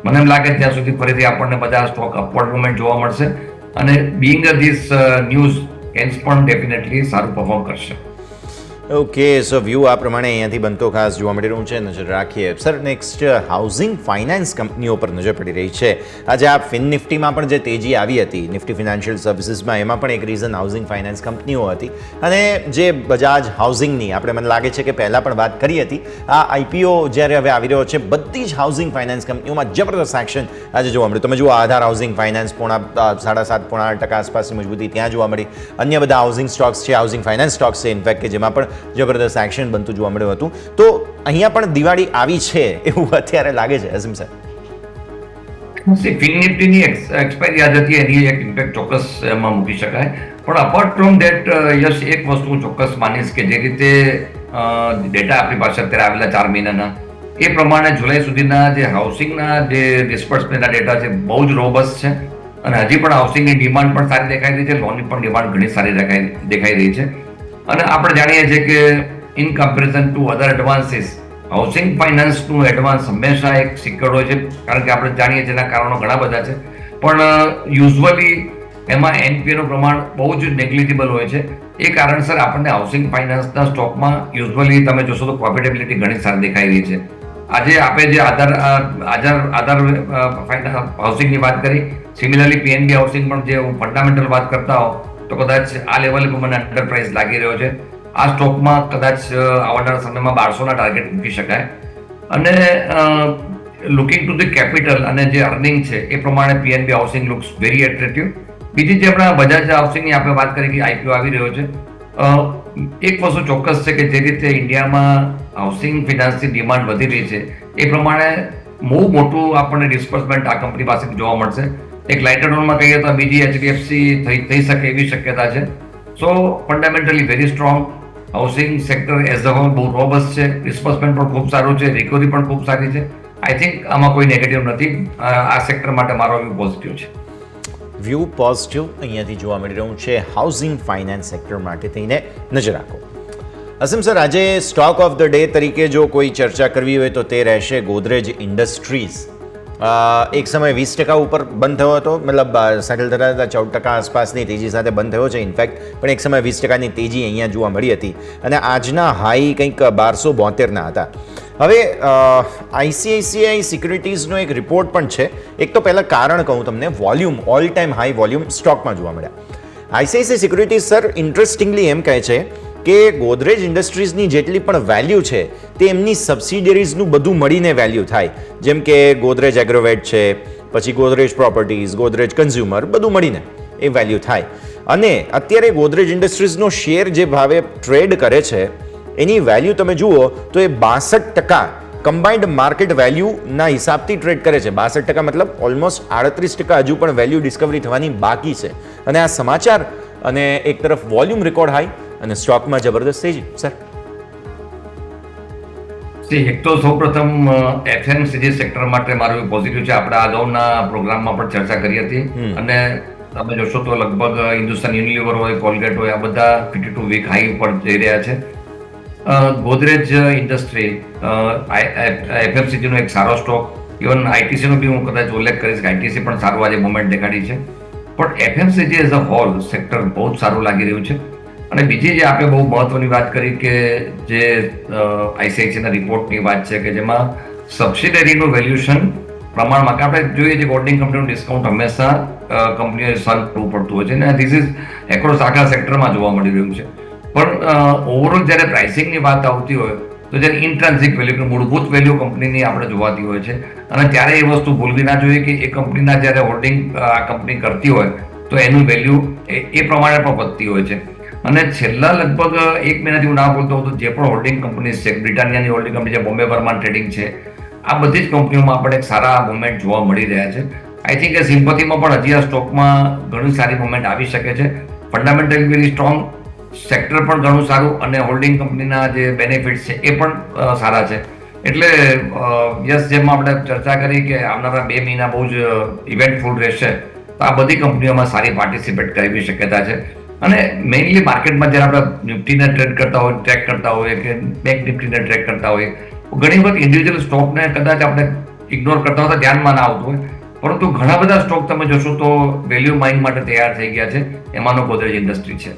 મને એમ લાગે ત્યાં સુધી ફરીથી આપણને બધા સ્ટોક અપવર્ડ મુવમેન્ટ જોવા મળશે, અને બીઇંગ ધીસ ન્યૂઝ કેન્સ પણ ડેફિનેટલી સારું પરફોર્મ કરશે. ઓકે, સો વ્યૂ આ પ્રમાણે અહીંયાથી બનતો ખાસ જોવા મળી રહ્યું છે. નજર રાખીએ સર. નેક્સ્ટ, હાઉસિંગ ફાઇનાન્સ કંપનીઓ પર નજર પડી રહી છે. આજે આ ફિન નિફ્ટીમાં પણ જે તેજી આવી હતી નિફ્ટી ફિનાન્શિયલ સર્વિસીસમાં, એમાં પણ એક રીઝન હાઉસિંગ ફાઇનાન્સ કંપનીઓ હતી. અને જે બજાજ હાઉસિંગની આપણે મને લાગે છે કે પહેલાં પણ વાત કરી હતી, આ આઈપીઓ જ્યારે હવે આવી રહ્યો છે બધી જ હાઉસિંગ ફાઇનાન્સ કંપનીઓમાં જબરદસ્ત એક્શન આજે જોવા મળ્યું. તમે જુઓ આધાર હાઉસિંગ ફાઇનાન્સ 7.5-8% આસપાસની મજબૂતી ત્યાં જોવા મળી. અન્ય બધા હાઉસિંગ સ્ટોક્સ છે, હાઉસિંગ ફાઇનાન્સ સ્ટોક્સ છે ઇનફેક્ટ, કે જેમાં પણ જબરદસ્ત એક્શન બનતું જોવા મળ્યું હતું. તો અહીંયા પણ દિવાળી આવી છે એવું અત્યારે લાગે છે અઝીમ સર? ફિન નિફ્ટીની એક્સપાયરી યાદ હતી, એની એક ઇમ્પેક્ટ ચોક્કસ એમાં મૂકી શકાય. પણ અપાર્ટ ફ્રોમ ધેટ યસ, એક વસ્તુ હું ચોક્કસ માનીશ કે જે રીતે ડેટા આપણી પાસે અત્યારે આવેલા 4 મહિનાના એ પ્રમાણે જુલાઈ સુધીના જે હાઉસિંગના જે ડિસ્બર્સમેન્ટના ડેટા છે બહુ જ રોબસ્ટ છે, અને હજી પણ હાઉસિંગની ડિમાન્ડ પણ સારી દેખાઈ રહી છે, લોનની પણ ડિમાન્ડ ઘણી સારી દેખાઈ રહી છે. અને આપણે જાણીએ છીએ કે in comparison to other advances housing ફાઇનાન્સનું એડવાન્સ હંમેશા એક સિક્યોર્ડ હોય છે, કારણ કે આપણે જાણીએ છીએ એના કારણો ઘણા બધા છે. પણ યુઝ્યુઅલી એમાં એનપીએનું પ્રમાણ બહુ જ નેગ્લિજિબલ હોય છે. એ કારણસર આપણને હાઉસિંગ ફાઇનાન્સના સ્ટોકમાં યુઝ્યુઅલી તમે જોશો તો પ્રોફિટેબિલિટી ઘણી સારી દેખાઈ રહી છે. આજે આપણે જે આધાર હાઉસિંગની વાત કરી, સિમિલરલી પીએનબી હાઉસિંગ પણ જે હું ફંડામેન્ટલ વાત કરતા હોઉં તો કદાચ આ લેવલે મને અંડર પ્રાઇસ લાગી રહ્યો છે. આ સ્ટોકમાં કદાચ આવનારા સમયમાં 1200ના ટાર્ગેટ મૂકી શકાય. અને લુકિંગ ટુ ધી કેપિટલ અને જે અર્નિંગ છે એ પ્રમાણે PNB housing looks very attractive. બીજી જે આપણા બજાજ હાઉસિંગની આપણે વાત કરી કે આઈપીઓ આવી રહ્યો છે, એક વસ્તુ ચોક્કસ છે કે જે રીતે ઇન્ડિયામાં હાઉસિંગ ફિનાન્સની ડિમાન્ડ વધી રહી છે એ પ્રમાણે બહુ મોટું આપણને ડિસ્બર્સમેન્ટ આ કંપની પાસેથી જોવા મળશે. એક લાઇટર ટોનમાં કહીએ તો બીજી એચડીએફસી થઈ શકે એવી શક્યતા છે. So fundamentally very strong housing sector as a whole બહુ રોબસ્ટ છે, ડિસ્બર્સમેન્ટ પણ ખૂબ સારું છે, રિકવરી પણ ખૂબ સારી છે. આઈ થિંક આમાં કોઈ નેગેટિવ નથી. આ સેક્ટર માટે મારો વ્યૂ પોઝિટિવ છે. વ્યૂ પોઝિટિવ અહીંયાથી જોવા મળી રહ્યું છે હાઉસિંગ ફાઇનાન્સ સેક્ટર માટે થઈને. નજર રાખો. અસીમ સર, આજે સ્ટોક ઓફ ધ ડે તરીકે જો કોઈ ચર્ચા કરવી હોય તો તે રહેશે ગોદરેજ ઇન્ડસ્ટ્રીઝ. એક સમય 20% ઉપર બંધ થયો હતો, મતલબ સેટલ થતા હતા 14% આસપાસની તેજી સાથે બંધ થયો છે ઇનફેક્ટ, પણ એક સમય 20%ની તેજી અહીંયા જોવા મળી હતી અને આજના હાઈ કંઈક 1272ના હતા. હવે આઈસીઆઈસીઆઈ સિક્યુરિટીઝનો એક રિપોર્ટ પણ છે. એક તો પહેલાં કારણ કહું તમને, volume all time high volume સ્ટોકમાં જોવા મળ્યા. આઈસીઆઈસીઆઈ સિક્યુરિટીઝ સર ઇન્ટરેસ્ટિંગલી એમ કહે છે કે ગોદરેજ ઇન્ડસ્ટ્રીઝની જેટલી પણ વેલ્યુ છે તે એમની સબસિડિયરીઝનું બધું મળીને વેલ્યુ થાય. જેમ કે ગોદરેજ એગ્રોવેટ છે, પછી ગોદરેજ પ્રોપર્ટીઝ, ગોદરેજ કન્ઝ્યુમર, બધું મળીને એ વેલ્યુ થાય. અને અત્યારે ગોદરેજ ઇન્ડસ્ટ્રીઝનો શેર જે ભાવે ટ્રેડ કરે છે એની વેલ્યુ તમે જુઓ તો એ 62% કમ્બાઇન્ડ માર્કેટ વેલ્યુના હિસાબથી ટ્રેડ કરે છે. 62% મતલબ ઓલમોસ્ટ 38% હજુ પણ વેલ્યુ ડિસ્કવરી થવાની બાકી છે. અને આ સમાચાર અને એક તરફ વોલ્યુમ રેકોર્ડ હાઈ અને સ્ટોકમાં જબરદસ્ત તેજી. સર, એક તો સૌપ્રથમ એફએમસીજી સેક્ટર માટે મારું પોઝિટિવ છે. આપણે અગાઉના પ્રોગ્રામમાં પણ ચર્ચા કરી હતી અને તમે જોશો તો લગભગ હિન્દુસ્તાન યુનિલિવર હોય, કોલગેટ હોય, આ બધા 52 વીક હાઈ ઉપર જઈ રહ્યા છે. ગોદરેજ ઇન્ડસ્ટ્રી એફએમસીજીનો એક સારો સ્ટોક, ઇવન આઈટીસીનો બી હું કદાચ ઉલ્લેખ કરીશ કે આઈટીસી પણ સારું આજે મોમેન્ટ દેખાડી છે. પણ FMCG as a whole sector બહુ જ સારું લાગી રહ્યું છે. અને બીજી જે આપણે બહુ મહત્વની વાત કરી કે જે આઈસીઆઈસીના રિપોર્ટની વાત છે કે જેમાં સબસિડરીનું વેલ્યુએશન પ્રમાણમાં, કે આપણે જોઈએ છે હોલ્ડિંગ કંપનીનું ડિસ્કાઉન્ટ હંમેશા કંપનીઓએ સર્વ કરવું પડતું હોય છે અને ધીસ ઇઝ એક્રોસ આખા સેક્ટરમાં જોવા મળી રહ્યું છે. પણ ઓવરઓલ જ્યારે પ્રાઇસિંગની વાત આવતી હોય તો જ્યારે ઇન્ટ્રાન્સિક વેલ્યુ, મૂળભૂત વેલ્યુ કંપનીની આપણે જોવાતી હોય છે અને ત્યારે એ વસ્તુ ભૂલવી ના જોઈએ કે એ કંપનીના જ્યારે હોલ્ડિંગ આ કંપની કરતી હોય તો એનું વેલ્યુ એ પ્રમાણે પણ વધતી હોય છે. અને છેલ્લા લગભગ 1 મહિનાથી હું ના બોલતો હતો, જે પણ હોલ્ડિંગ કંપની છે, બ્રિટાનિયાની હોલ્ડિંગ કંપની છે, બોમ્બે બર્મા ટ્રેડિંગ છે, આ બધી જ કંપનીઓમાં આપણે એક સારા મુવમેન્ટ જોવા મળી રહ્યા છે. આઈ થિંક કે સિમ્પથીમાં પણ હજી આ સ્ટોકમાં ઘણી સારી મુવમેન્ટ આવી શકે છે. ફંડામેન્ટલી વેરી સ્ટ્રોંગ, સેક્ટર પણ ઘણું સારું અને હોલ્ડિંગ કંપનીના જે બેનિફિટ્સ છે એ પણ સારા છે. એટલે યસ, જેમ આપણે ચર્ચા કરી કે આવનારા 2 મહિના બહુ જ ઇવેન્ટફુલ રહેશે, તો આ બધી કંપનીઓમાં સારી પાર્ટિસિપેટ કરવી શક્યતા છે. અને મેઇનલી માર્કેટમાં જ્યારે આપણે નિફ્ટીને ટ્રેક કરતા હોય કે બેંક નિફ્ટીને ટ્રેક કરતા હોય, ઘણી વખત ઇન્ડિવિજ્યુઅલ સ્ટોકને કદાચ આપણે ઇગ્નોર કરતા હોય તો ધ્યાનમાં ના આવતું હોય, પરંતુ ઘણા બધા સ્ટોક તમે જોશો તો વેલ્યુ માઇન્ડ માટે તૈયાર થઈ ગયા છે. એમાંનો ગોદરેજ ઇન્ડસ્ટ્રી છે.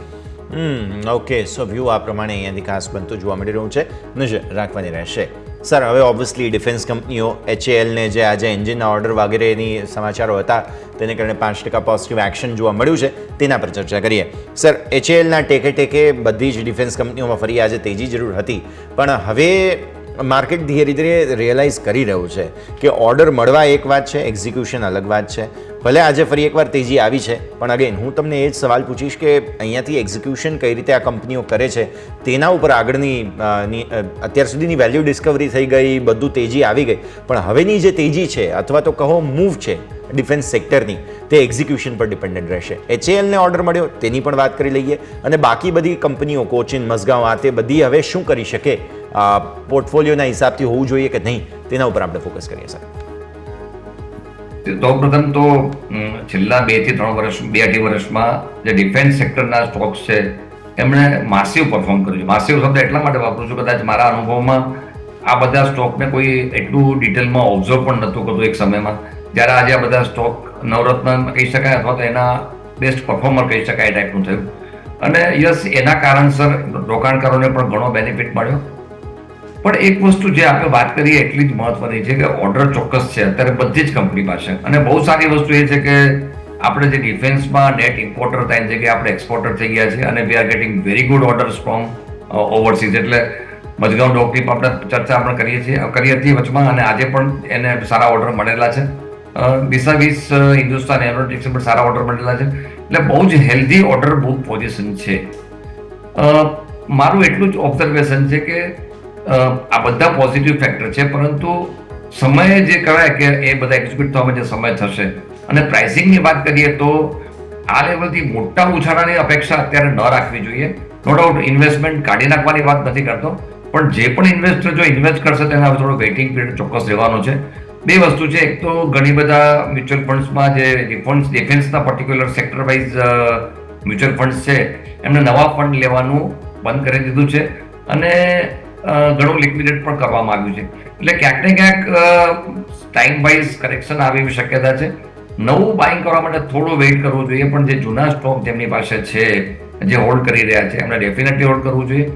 ઓકે, સો વ્યૂ આ પ્રમાણે અહીંયાથી ખાસ બનતું જોવા મળી રહ્યું છે, નજર રાખવાની રહેશે. સર, હવે ઓબ્વિયસલી ડિફેન્સ કંપનીઓ HALને જે આજે એન્જિનના ઓર્ડર વગેરેની સમાચારો હતા તેને કારણે 5% પોઝિટિવ એક્શન જોવા મળ્યું છે, તેના પર ચર્ચા કરીએ. સર, HALના ટેકે બધી જ ડિફેન્સ કંપનીઓમાં ફરી આજે તેજી જરૂર હતી, પણ હવે માર્કેટ ધીરે ધીરે રિયલાઇઝ કરી રહ્યું છે કે ઓર્ડર મળવા એક વાત છે, એક્ઝિક્યુશન અલગ વાત છે. ભલે આજે ફરી એકવાર તેજી આવી છે, પણ અગેન હું તમને એ જ સવાલ પૂછીશ કે અહીંયાથી એક્ઝિક્યુશન કઈ રીતે આ કંપનીઓ કરે છે તેના ઉપર આગળની અત્યાર સુધીની વેલ્યુ ડિસ્કવરી થઈ ગઈ, બધું તેજી આવી ગઈ, પણ હવેની જે તેજી છે અથવા તો કહો મૂવ છે ડિફેન્સ સેક્ટરની, તે એક્ઝિક્યુશન પર ડિપેન્ડન્ટ રહેશે. HALને ઓર્ડર મળ્યો તેની પણ વાત કરી લઈએ અને બાકી બધી કંપનીઓ કોચિન, મઝગાંવ, આ તે બધી હવે શું કરી શકે, પોર્ટફોલિયોના હિસાબથી હોવું જોઈએ કે નહીં, તેના ઉપર આપણે ફોકસ કરીએ. સર, સૌપ્રથમ તો છેલ્લા 2 થી 3 વર્ષમાં જે ડિફેન્સ સેક્ટરના સ્ટોક્સ છે એમણે માસિવ પરફોર્મ કર્યું છે. માસિવ શબ્દ એટલા માટે વાપરું છું, કદાચ મારા અનુભવમાં આ બધા સ્ટોકને કોઈ એટલું ડિટેલમાં ઓબ્ઝર્વ પણ નહોતું કરતું એક સમયમાં, જ્યારે આજે આ બધા સ્ટોક નવરત્ન કહી શકાય અથવા તો એના બેસ્ટ પરફોર્મર કહી શકાય એ ટાઈપનું થયું. અને યસ, એના કારણસર રોકાણકારોને પણ ઘણો બેનિફિટ મળ્યો. પણ એક વસ્તુ જે આપણે વાત કરીએ એટલી જ મહત્વની છે કે ઓર્ડર ચોક્કસ છે અત્યારે બધી જ કંપની પાસે. અને બહુ સારી વસ્તુ એ છે કે આપણે જે ડિફેન્સમાં નેટ ઇમ્પોર્ટર થાય છે કે આપણે એક્સપોર્ટર થઈ ગયા છે અને we are getting very good orders from overseas. એટલે મઝગાંવ ડોકની પણ આપણે ચર્ચા આપણે કરી હતી વચમાં અને આજે પણ એને સારા ઓર્ડર મળેલા છે. 20 હિન્દુસ્તાન એરોનોટિક્સ પણ સારા ઓર્ડર મળેલા છે. એટલે બહુ જ હેલ્ધી ઓર્ડર બુક પોઝિશન છે. મારું એટલું જ ઓબ્ઝર્વેશન છે કે આ બધા પોઝિટિવ ફેક્ટર છે, પરંતુ સમય જે કહેવાય કે એ બધા એક્ઝિક્યુટ થવામાં જે સમય થશે. અને પ્રાઇસિંગની વાત કરીએ તો આ લેવલથી મોટા ઉછાળાની અપેક્ષા અત્યારે ન રાખવી જોઈએ. નો ડાઉટ ઇન્વેસ્ટમેન્ટ કાઢી નાખવાની વાત નથી કરતો, પણ જે પણ ઇન્વેસ્ટર જો ઇન્વેસ્ટ કરશે તેના થોડો વેઇટિંગ પીરિયડ ચોક્કસ રહેવાનો છે. 2 વસ્તુ છે, એક તો ઘણી બધા મ્યુચ્યુઅલ ફંડ્સમાં જે ડિફેન્સના particular sector wise mutual funds છે એમને નવા ફંડ લેવાનું બંધ કરી દીધું છે. અને ઘણું લિક્વિડેટ પણ કરવામાં આવ્યું છે. એટલે ક્યાંક ને ક્યાંક ટાઈમ વાઇઝ કરેક્શન આવે એવી શક્યતા છે. નવું બાઇંગ કરવા માટે થોડું વેઇટ કરવું જોઈએ, પણ જે જૂના સ્ટોક જેમની પાસે છે, જે હોલ્ડ કરી રહ્યા છે, એમને ડેફિનેટલી હોલ્ડ કરવું જોઈએ.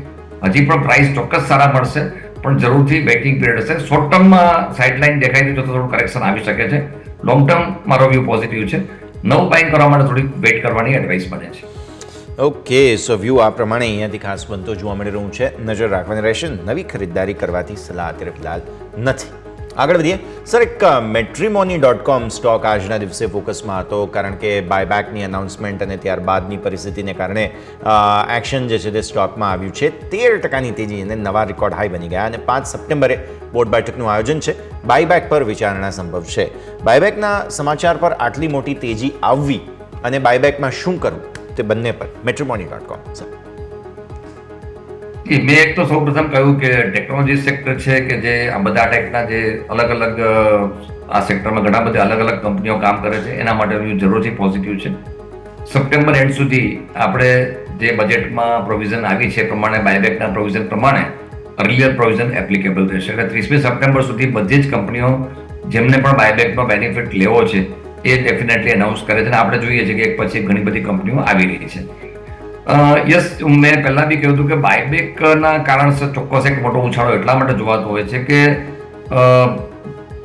હજી પણ પ્રાઇસ ચોક્કસ સારા મળશે, પણ જરૂરથી વેઇટિંગ પીરિયડ હશે. શોર્ટ ટર્મમાં સાઇડલાઇન દેખાઈ રહ્યું છે તો થોડું કરેક્શન આવી શકે છે. લોંગ ટર્મ મારો વ્યૂ પોઝિટિવ છે. નવું બાઇંગ કરવા માટે થોડી વેઇટ કરવાની એડવાઇસ બને છે. ઓકે, સો વ્યૂ આ પ્રમાણે અહીંયાથી ખાસ બનતો જોવા મળી રહ્યું છે. નજર રાખવાની રહેશે. નવી ખરીદદારી કરવાથી સલાહ અત્યારે ફિલહાલ નથી. આગળ વધીએ સર. એક મેટ્રીમોની.com સ્ટોક આજના દિવસે ફોકસમાં હતો, કારણ કે બાયબેકની અનાઉન્સમેન્ટ અને ત્યારબાદની પરિસ્થિતિને કારણે એક્શન જે છે તે સ્ટોકમાં આવ્યું છે. 13% તેજી અને નવા રેકોર્ડ હાઈ બની ગયા. અને 5 સપ્ટેમ્બરે બોર્ડ બેઠકનું આયોજન છે. બાયબેક પર વિચારણા સંભવ છે. બાયબેકના સમાચાર પર આટલી મોટી તેજી આવવી અને બાયબેકમાં શું કરવું તે બંને પર મેટ્રીમોની.com. સર, મેં એક તો સૌપ્રથમ કહ્યું કે ટેકનોલોજી સેક્ટર છે કે જે આ બધા ટાઈપના જે અલગ અલગ આ સેક્ટરમાં ઘણા બધા અલગ અલગ કંપનીઓ કામ કરે છે, એના માટે જરૂરથી પોઝિટિવ છે. સપ્ટેમ્બર એન્ડ સુધી આપણે જે બજેટમાં પ્રોવિઝન આવી છે પ્રમાણે બાયબેકના પ્રોવિઝન પ્રમાણે અર્લિયર પ્રોવિઝન એપ્લિકેબલ રહેશે. એટલે 30મી સપ્ટેમ્બર સુધી બધી જ કંપનીઓ જેમને પણ બાયબેકનો બેનિફિટ લેવો છે એ ડેફિનેટલી એનાઉન્સ કરે છે. અને આપણે જોઈએ છીએ કે એક પછી ઘણી બધી કંપનીઓ આવી રહી છે. યસ, મેં પહેલા બી કહ્યું હતું કે બાયબેકના કારણસર ચોક્કસ એક મોટો ઉછાળો એટલા માટે જોવાતો હોય છે કે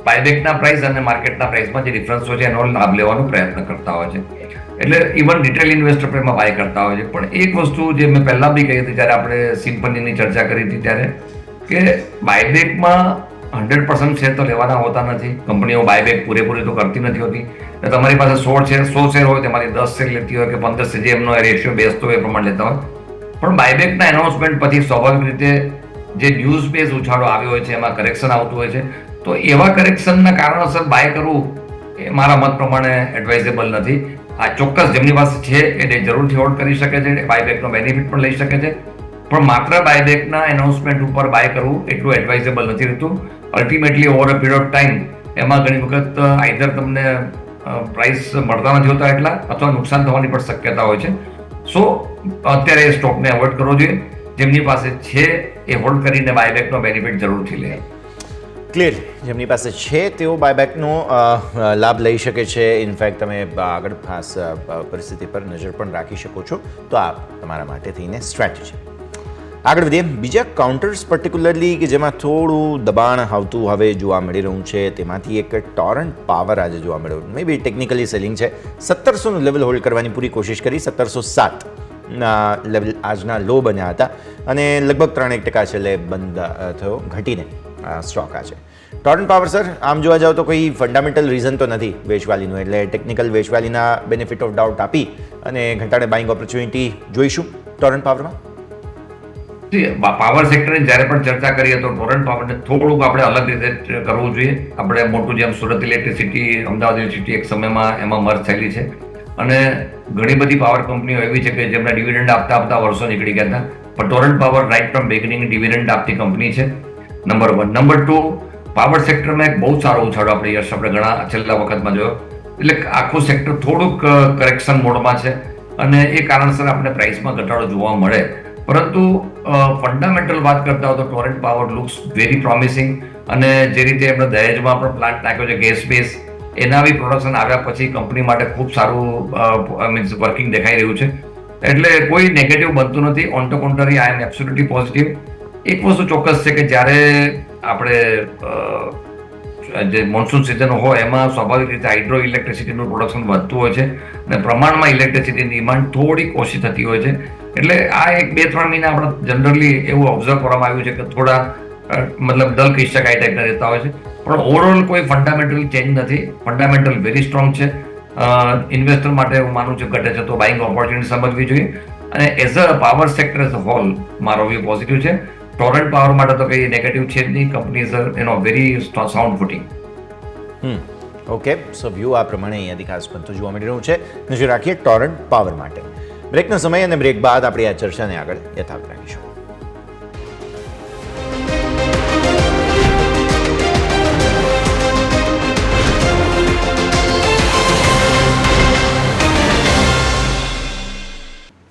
બાયબેકના પ્રાઇસ અને માર્કેટના પ્રાઇસમાં જે ડિફરન્સ હોય છે એનો લાભ લેવાનો પ્રયત્ન કરતા હોય છે. એટલે ઇવન રિટેલ ઇન્વેસ્ટર પણ એમાં બાય કરતા હોય છે. પણ એક વસ્તુ જે મેં પહેલા બી કહી હતી જ્યારે આપણે સિમ્પનીની ચર્ચા કરી હતી ત્યારે, કે બાયબેકમાં 100% શેર તો લેવાના હોતા નથી. કંપનીઓ બાયબેક પૂરેપૂરી તો કરતી નથી હોતી. તમારી પાસે 100 શેર હોય, તમારી 10 શેર લેતી હોય કે 15 શેર, જે એમનો રેશિયો બેસતો હોય એ પ્રમાણે લેતા હોય. પણ બાયબેકના એનાઉન્સમેન્ટ પછી સ્વાભાવિક રીતે જે ન્યૂઝ બેઝ ઉછાળો આવ્યો હોય છે એમાં કરેક્શન આવતું હોય છે. તો એવા કરેક્શનના કારણોસર બાય કરવું એ મારા મત પ્રમાણે એડવાઇઝેબલ નથી. આ ચોક્કસ જેમની પાસે છે એ જરૂરથી હોલ્ડ કરી શકે છે, બાયબેકનો બેનિફિટ પણ લઈ શકે છે. પણ માત્ર બાયબેકના એનાઉન્સમેન્ટ ઉપર બાય કરવું એટલું એડવાઇઝેબલ નથી રહેતું. Ultimately over a period of time એમાં ઘણી વખત આઈધર તમને પ્રાઇસ મળતા નથી હોતા એટલા, અથવા નુકસાન થવાની પણ શક્યતા હોય છે. સો અત્યારે એ સ્ટોકને અવોઇડ કરવો જોઈએ. જેમની પાસે છે એ હોલ્ડ કરીને બાયબેકનો બેનિફિટ જરૂરથી લે. ક્લિયર. જેમની પાસે છે તેઓ બાયબેકનો લાભ લઈ શકે છે. ઇનફેક્ટ તમે આગળ ખાસ પરિસ્થિતિ પર નજર પણ રાખી શકો છો. તો આ તમારા માટે થઈને સ્ટ્રેટેજી. આગળ વધીએ. બીજા કાઉન્ટર્સ પર્ટિક્યુલરલી કે જેમાં થોડું દબાણ આવતું હવે જોવા મળી રહ્યું છે, તેમાંથી એક ટોરન્ટ પાવર આજે જોવા મળ્યો. મે બી ટેકનિકલી સેલિંગ છે. 1700નું લેવલ હોલ્ડ કરવાની પૂરી કોશિશ કરી. 1707 ના લેવલ આજના લો બન્યા હતા અને લગભગ 3% છેલ્લે બંધ થયો, ઘટીને સ્ટોક આ છે. ટોરન્ટ પાવર સર, આમ જોવા જાવ તો કોઈ ફંડામેન્ટલ રીઝન તો નથી વેચવાલીનું, એટલે ટેકનિકલ વેચવાલીના બેનિફિટ ઓફ ડાઉટ આપી અને ઘટાડે બાઇંગ ઓપોર્ચ્યુનિટી જોઈશું ટોરન્ટ પાવરમાં. પાવર સેક્ટરની જ્યારે પણ ચર્ચા કરીએ તો ટોરન્ટ પાવરને થોડુંક આપણે અલગ રીતે કરવું જોઈએ. આપણે મોટું જેમ સુરત ઇલેક્ટ્રિસિટી, અમદાવાદ ઇલેક્ટ્રિસિટી એક સમયમાં એમાં મર્જ થયેલી છે અને ઘણી બધી પાવર કંપનીઓ એવી છે કે જેમના ડિવિડન્ડ આપતા વર્ષો નીકળી ગયા હતા. પણ Torrent power right from beginning dividend આપતી કંપની છે, નંબર 1. નંબર 2, પાવર સેક્ટરમાં એક બહુ સારો ઉછાળો આપણે ઘણા છેલ્લા વખતમાં જોયો. એટલે આખું સેક્ટર થોડુંક કરેક્શન મોડમાં છે અને એ કારણસર આપણે પ્રાઇસમાં ઘટાડો જોવા મળે. પરંતુ ફંડામેન્ટલ વાત કરતા હોય તો Torrent power looks very promising. અને જે રીતે એમણે દહેજમાં પણ પ્લાન્ટ નાખ્યો છે ગેસ બેઝ, એના બી પ્રોડક્શન આવ્યા પછી કંપની માટે ખૂબ સારું મીન્સ વર્કિંગ દેખાઈ રહ્યું છે. એટલે કોઈ નેગેટિવ બનતું નથી. On to contrary I am absolutely positive. એક વસ્તુ ચોક્કસ છે કે જ્યારે આપણે જે મોન્સૂન સિઝન હોય એમાં સ્વાભાવિક રીતે હાઇડ્રો ઇલેક્ટ્રિસિટીનું પ્રોડક્શન વધતું હોય છે અને પ્રમાણમાં ઇલેક્ટ્રિસિટીની ડિમાન્ડ થોડીક ઓછી થતી હોય છે. એટલે આ 1-2-3 મહિના આપણે જનરલી એવું ઓબ્ઝર્વ કરવામાં આવ્યું છે કે થોડા મતલબ ડલ કહી શકાય ટાઈપના રહેતા હોય છે. પણ ઓવરઓલ કોઈ ફંડામેન્ટલ ચેન્જ નથી. ફંડામેન્ટલ વેરી સ્ટ્રોંગ છે. ઇન્વેસ્ટર માટે હું માનું છું ઘટે છે તો બાઇંગ ઓપોર્ચ્યુનિટી સમજવી જોઈએ. અને as a power sector as a whole મારો વ્યૂ પોઝિટિવ છે. ટોરન્ટ પાવર માટે તો કંઈ નેગેટિવ છે જ નહીં. કંપની ઇઝ એનો very sound footing. Okay, so view આ પ્રમાણે અહીંયાથી ખાસ બનતું જોવા મળી રહ્યું છે. નજર રાખીએ ટોરન્ટ પાવર માટે. બ્રેકનો સમય અને બ્રેક બાદ આપણે આ ચર્ચાને આગળ યથાવત રાખીશું.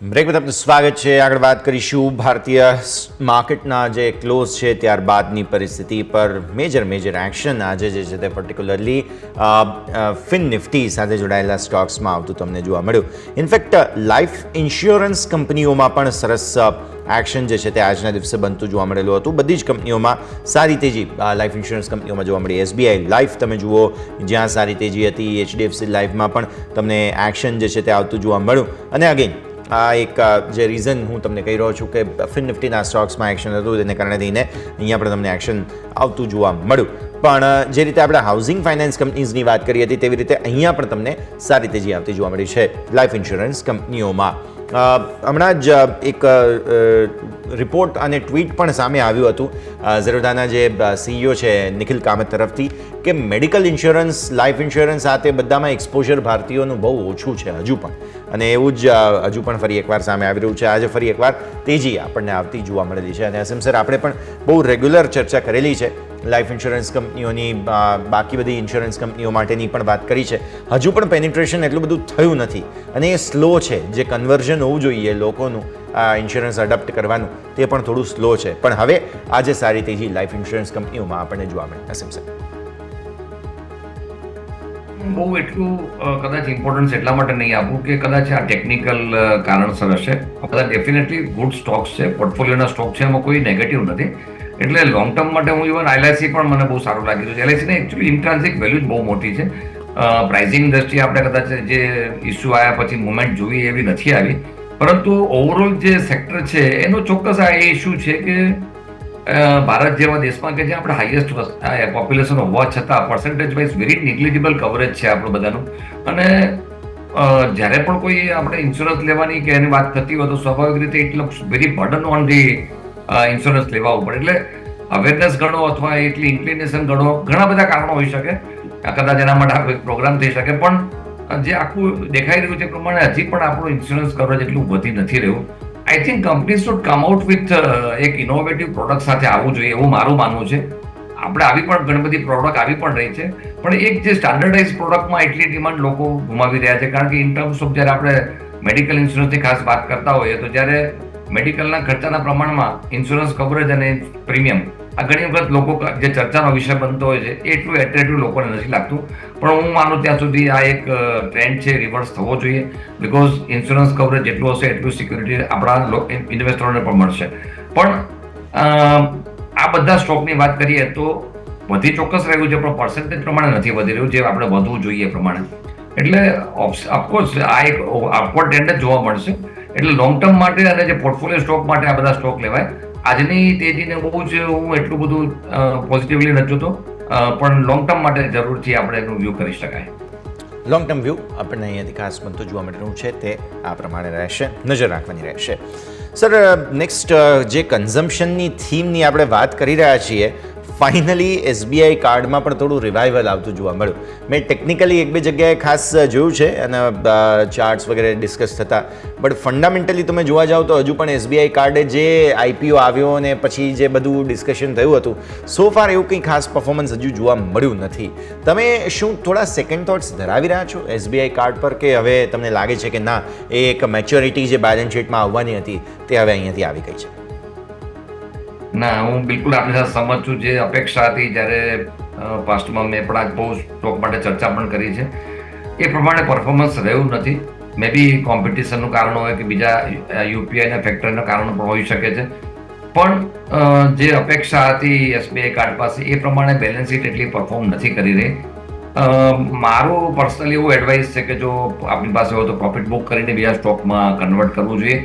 બ્રેક બાદ આપનું સ્વાગત છે. આગળ વાત કરીશું ભારતીય માર્કેટના જે ક્લોઝ છે ત્યારબાદની પરિસ્થિતિ પર. મેજર એક્શન આજે જે છે તે પર્ટિક્યુલરલી ફિન નિફ્ટી સાથે જોડાયેલા સ્ટોક્સમાં આવતું તમને જોવા મળ્યું. ઇનફેક્ટ લાઈફ ઇન્સ્યોરન્સ કંપનીઓમાં પણ સરસ એક્શન જે છે તે આજના દિવસે બનતું જોવા મળેલું હતું. બધી જ કંપનીઓમાં સારી તેજી લાઈફ ઇન્સ્યોરન્સ કંપનીઓમાં જોવા મળી. SBI લાઈફ તમે જુઓ જ્યાં સારી તેજી હતી. HDFC લાઈફમાં પણ તમને એક્શન જે છે તે આવતું જોવા મળ્યું. અને અગેન આ એક જે રીઝન હું તમને કહી રહ્યો છું કે ફિન નિફ્ટીના સ્ટોક્સમાં એક્શન હતું તેને કારણે થઈને અહીંયા પણ તમને એક્શન આવતું જોવા મળ્યું. પણ જે રીતે આપણે હાઉસિંગ ફાઇનાન્સ કંપનીઝની વાત કરી હતી તેવી રીતે અહીંયા પણ તમને સારી તેજી આવતી જોવા મળી છે લાઈફ ઇન્સ્યોરન્સ કંપનીઓમાં. હમણાં જ એક રિપોર્ટ અને ટ્વીટ પણ સામે આવ્યું હતું ઝેરોધાના જે CEO છે નિખિલ કામત તરફથી કે મેડિકલ ઇન્સ્યોરન્સ લાઈફ ઇન્સ્યોરન્સ આ તે બધામાં એક્સપોઝર ભારતીયોનું બહુ ઓછું છે હજુ પણ. અને એવું જ હજુ પણ ફરી એકવાર સામે આવી રહ્યું છે. આજે ફરી એકવાર તેજી આપણને આવતી જોવા મળેલી છે. અને અસીમ સર આપણે પણ બહુ રેગ્યુલર ચર્ચા કરેલી છે લાઈફ ઇન્સ્યોરન્સ કંપનીઓની, બાકી બધી ઇન્સ્યોરન્સ કંપનીઓ માટેની પણ વાત કરી છે. હજુ પણ પેનિટ્રેશન એટલું બધું થયું નથી અને એ સ્લો છે. જે કન્વર્ઝન હોવું જોઈએ લોકોનું ઇન્સ્યોરન્સ અડપ્ટ કરવાનું તે પણ થોડું સ્લો છે. પણ હવે આજે સારી તેજી લાઈફ ઇન્સ્યોરન્સ કંપનીઓમાં આપણને જોવા મળે. અસીમ સર બહુ એટલું કદાચ ઇમ્પોર્ટન્સ એટલા માટે નહીં આપું કે કદાચ આ ટેકનિકલ કારણસર હશે. કદાચ ડેફિનેટલી ગુડ સ્ટોક્સ છે, પોર્ટફોલિયોના સ્ટોક છે, એમાં કોઈ નેગેટિવ નથી. એટલે લોંગ ટર્મ માટે હું ઇવન LIC પણ મને બહુ સારું લાગી રહ્યું છે. LIC ને એકચ્યુઅલી ઇન્ટ્રાન્સિક વેલ્યુ જ બહુ મોટી છે. પ્રાઇઝિંગ દ્રષ્ટિએ આપણે કદાચ જે ઇસ્યુ આવ્યા પછી મુવમેન્ટ જોવી એવી નથી આવી. પરંતુ ઓવરઓલ જે સેક્ટર છે એનો ચોક્કસ આ એ ઇસ્યુ છે કે ભારત જેવા દેશમાં કે જ્યાં આપણે હાઈએસ્ટ પોપ્યુલેશન હોવા છતાં પર્સન્ટેજ વાઇઝ વેરી નિગ્લિજિબલ કવરેજ છે આપણું બધાનું. અને જ્યારે પણ કોઈ આપણે ઇન્સ્યોરન્સ લેવાની કે એની વાત થતી હોય તો સ્વાભાવિક રીતે it luck very burden on the insurance લેવા ઉપર. એટલે અવેરનેસ ગણો અથવા એટલી ઇન્ક્લિનેશન ગણો, ઘણા બધા કારણો હોઈ શકે. કદાચ એના માટે એક પ્રોગ્રામ થઈ શકે. પણ જે આખું દેખાઈ રહ્યું છે પ્રમાણે હજી પણ આપણું ઇન્સ્યોરન્સ કવરેજ એટલું વધી નથી રહ્યું. I think company should come out with એક ઇનોવેટિવ પ્રોડક્ટ સાથે આવવું જોઈએ એવું મારું માનવું છે. આપણે આવી પણ ઘણી બધી પ્રોડક્ટ આવી પણ રહી છે. પણ એક જે સ્ટાન્ડર્ડાઇઝ પ્રોડક્ટમાં એટલી ડિમાન્ડ લોકો ગુમાવી રહ્યા છે. કારણ કે ઇન ટર્મ્સ ઓફ જ્યારે આપણે મેડિકલ ઇન્સ્યોરન્સની ખાસ વાત કરતા હોઈએ તો જ્યારે મેડિકલના ખર્ચાના પ્રમાણમાં ઇન્સ્યોરન્સ કવરેજ અને પ્રીમિયમ આ ઘણી વખત લોકો જે ચર્ચાનો વિષય બનતો હોય છે એ એટલું એટ્રેક્ટિવ લોકોને નથી લાગતું. પણ હું માનું ત્યાં સુધી આ એક ટ્રેન્ડ છે, રિવર્સ થવો જોઈએ. બિકોઝ ઇન્સ્યોરન્સ કવરેજ જેટલું હશે એટલું સિક્યુરિટી આપણા ઇન્વેસ્ટરોને પણ મળશે. પણ આ બધા સ્ટોકની વાત કરીએ તો વધી ચોક્કસ રહ્યું છે પણ પર્સન્ટેજ પ્રમાણે નથી વધી રહ્યું જે આપણે વધવું જોઈએ પ્રમાણે. એટલે ઓફકોર્સ આ એક અપવર્ડ ટ્રેન્ડ જ જોવા મળશે. એટલે લોંગ ટર્મ માટે અને જે પોર્ટફોલિયો સ્ટોક માટે આ બધા સ્ટોક લેવાય. આજની તેજીને બહુ જ હું એટલું બધું પોઝિટિવલી નથી જોતો. પણ લોંગ ટર્મ માટે જરૂરથી આપણે એનું વ્યૂ કરી શકાય. લોંગ ટર્મ વ્યૂ આપણને અહીંયાથી ખાસ બનતું જોવા મળી રહ્યું છે તે આ પ્રમાણે રહેશે, નજર રાખવાની રહેશે. સર નેક્સ્ટ જે કન્ઝમ્પશનની થીમની આપણે વાત કરી રહ્યા છીએ, ફાઇનલી SBI કાર્ડમાં પણ થોડું રિવાઇવલ આવતું જોવા મળ્યું. મેં ટેકનિકલી એક બે જગ્યાએ ખાસ જોયું છે અને ચાર્ટ્સ વગેરે ડિસ્કસ થતા. બટ ફંડામેન્ટલી તમે જોવા જાઓ તો હજુ પણ SBI કાર્ડે જે IPO આવ્યો અને પછી જે બધું ડિસ્કશન થયું હતું સો ફાર એવું કંઈ ખાસ પરફોર્મન્સ હજુ જોવા મળ્યું નથી. તમે શું થોડા સેકન્ડ થોટ્સ ધરાવી રહ્યા છો SBI કાર્ડ પર કે હવે તમને લાગે છે કે ના એ એક મેચ્યોરિટી જે બેલેન્સ શીટમાં આવવાની હતી તે હવે અહીંયાથી આવી ગઈ છે? ના, હું બિલકુલ આપણી સાથે સમજ છું. જે અપેક્ષા હતી જ્યારે પાસ્ટમાં મેં પણ આજ બહુ સ્ટોક માટે ચર્ચા પણ કરી છે એ પ્રમાણે પરફોર્મન્સ રહ્યું નથી. મે બી કોમ્પિટિશનનું કારણ હોય કે બીજા UPIના ફેક્ટરના કારણો પણ હોઈ શકે છે. પણ જે અપેક્ષા હતી SBI કાર્ડ પાસે એ પ્રમાણે બેલેન્સ શીટ એટલી પરફોર્મ નથી કરી રહી. મારું પર્સનલી એવું એડવાઇસ છે કે જો આપણી પાસે હોય તો પ્રોફિટ બુક કરીને બીજા સ્ટોકમાં કન્વર્ટ કરવું જોઈએ.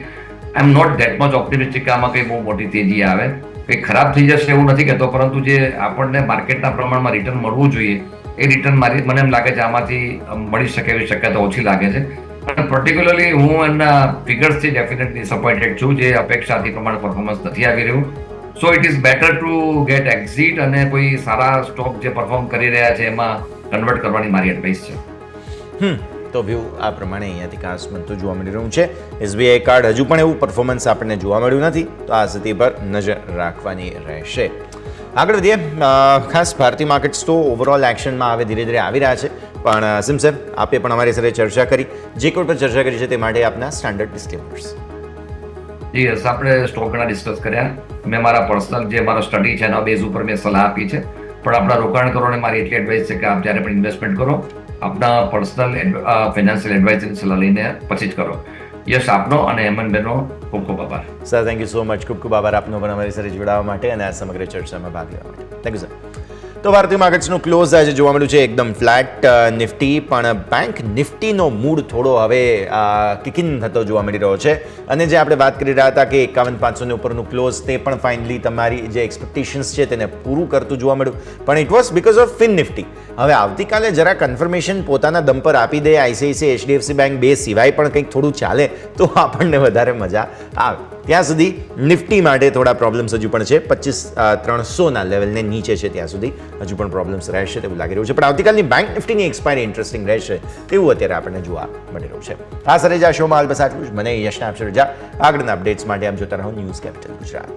I am not that much optimistic કે આમાં કંઈ બહુ મોટી તેજી આવે. કંઈ ખરાબ થઈ જશે એવું નથી કહેતો, પરંતુ જે આપણને માર્કેટના પ્રમાણમાં રિટર્ન મળવું જોઈએ એ રિટર્ન મને એમ લાગે છે આમાંથી મળી શકે એવી શક્યતા ઓછી લાગે છે. અને પર્ટિક્યુલરલી હું એમના ફિગર્સથી ડેફિનેટલી ડિસઅપોઇન્ટેડ છું. જે અપેક્ષાથી પ્રમાણે પરફોર્મન્સ નથી આવી રહ્યું. So it is better to get exit અને કોઈ સારા સ્ટોક જે પરફોર્મ કરી રહ્યા છે એમાં કન્વર્ટ કરવાની મારી એડવાઇસ છે. તો વ્યૂ આ પ્રમાણે અહીંયાથી ખાસ બનતું જોવા મળી રહ્યું છે. SBI કાર્ડ હજુ પણ એવું પરફોર્મન્સ આપણને જોવા મળ્યું નથી તો આ સ્થિતિ પર નજર રાખવાની રહેશે. આગળ વધીએ. ખાસ ભારતીય માર્કેટ્સ તો ઓવરઓલ એક્શનમાં હવે ધીરે ધીરે આવી રહ્યા છે. પણ સિમ સર આપે પણ અમારી સાથે ચર્ચા કરી, જે કોઈ પણ ચર્ચા કરી છે તે માટે આપના સ્ટાન્ડર્ડ ડિસ્ક્લેમર્સ. જી યસ, આપણે સ્ટોક ઘણા ડિસ્કસ કર્યા. મેં મારા પર્સનલ જે મારો સ્ટડી છે એના બેઝ ઉપર મેં સલાહ આપી છે, પણ આપણા રોકાણકારોને મારી એટલી એડવાઇસ છે કે આપ જ્યારે પણ ઇન્વેસ્ટમેન્ટ કરો, આપણા પર્સનલ ફાઇનાન્શિયલ એડવાઇઝરની સલાહ લઈને પછી જ કરો. યસ, આપનો અને હેમંતબેનનો ખૂબ ખૂબ આભાર. Sir thank you so much. ખૂબ ખૂબ આભાર આપનો પણ અમારી સાથે જોડાવા માટે અને આ સમગ્ર ચર્ચામાં ભાગ લેવા માટે. Thank you sir. તો ભારતીય માર્કેટ્સનું ક્લોઝ આજે જોવા મળ્યું છે એકદમ ફ્લેટ. નિફ્ટી પણ બેંક નિફ્ટીનો મૂડ થોડો હવે કિકિન થતો જોવા મળી રહ્યો છે અને જે આપણે વાત કરી રહ્યા હતા કે 51,500 ઉપરનું ક્લોઝ તે પણ ફાઇનલી તમારી જે એક્સપેક્ટેશન્સ છે તેને પૂરું કરતું જોવા મળ્યું, પણ it was because of fin Nifty. હવે આવતીકાલે જરા કન્ફર્મેશન પોતાના દમ પર આપી દે આઈસીઆઈસીઆઈ, એચડીએફસી બેંક બે સિવાય પણ કંઈક થોડું ચાલે તો આપણને વધારે મજા આવે. ત્યાં સુધી નિફ્ટી માટે થોડા પ્રોબ્લેમ્સ હજુ પણ છે. 25,300ના લેવલને નીચે છે ત્યાં સુધી હજુ પણ પ્રોબ્લેમ્સ રહેશે તેવું લાગી રહ્યું છે, પણ આવતીકાલની બેંક નિફ્ટીની એક્સપાયરી ઇન્ટરેસ્ટિંગ રહેશે તેવું અત્યારે આપણને જોવા મળી રહ્યું છે. આ સરેજા શોમાં હાલ બસ આટલું જ. મને યશના આપશે રજા. આગળના અપડેટ્સ માટે આપ જોતા રહો ન્યૂઝ કેપિટલ ગુજરાત.